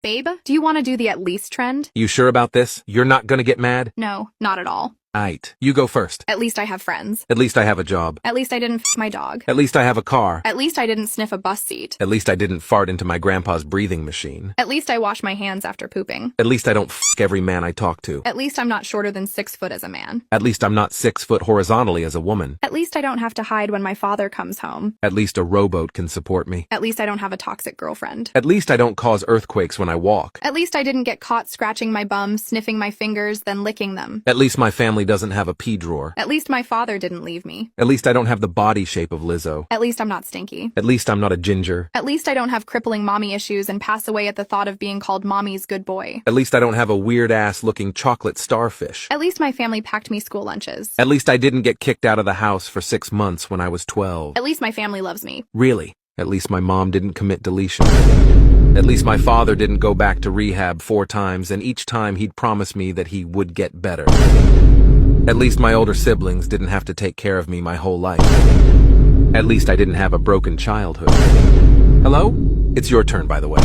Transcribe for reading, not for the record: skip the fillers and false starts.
Babe, do you want to do the at least trend? You sure about this? You're not gonna get mad? No, not at all. Aight. You go first. At least I have friends. At least I have a job. At least I didn't f my dog. At least I have a car. At least I didn't sniff a bus seat. At least I didn't fart into my grandpa's breathing machine. At least I wash my hands after pooping. At least I don't f every man I talk to. At least I'm not shorter than 6 foot as a man. At least I'm not 6 foot horizontally as a woman. At least I don't have to hide when my father comes home. At least a rowboat can support me. At least I don't have a toxic girlfriend. At least I don't cause earthquakes when I walk. At least I didn't get caught scratching my bum, sniffing my fingers, then licking them. At least my family doesn't have a pee drawer. At least my father didn't leave me. At least I don't have the body shape of Lizzo. At least I'm not stinky. At least I'm not a ginger. At least I don't have crippling mommy issues and pass away at the thought of being called mommy's good boy. At least I don't have a weird-ass looking chocolate starfish. At least my family packed me school lunches. At least I didn't get kicked out of the house for 6 months when I was 12. At least my family loves me. Really? At least my mom didn't commit deletion. At least my father didn't go back to rehab 4 times, and each time he'd promise me that he would get better. At least my older siblings didn't have to take care of me my whole life. At least I didn't have a broken childhood. Hello? It's your turn, by the way.